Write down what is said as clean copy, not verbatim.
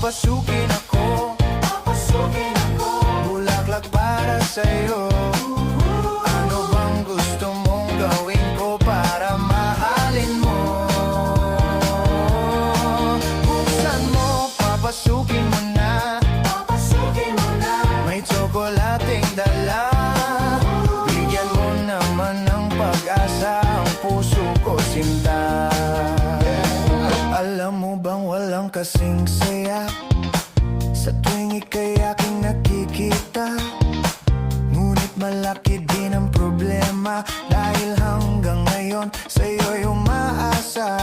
Papasukin ako, bulaklak para sa'yo. Ano bang gusto mong gawin ko para mahalin mo? Buksan mo, papasukin mo na. May tsokolating dala. Bigyan mo naman ng pag-asa ang puso ko, sinta. Alam mo bang walang kasing saya sa tuwing ika'y aking nakikita? Ngunit malaki din ang problema dahil hanggang ngayon sa'yo'y umaasa.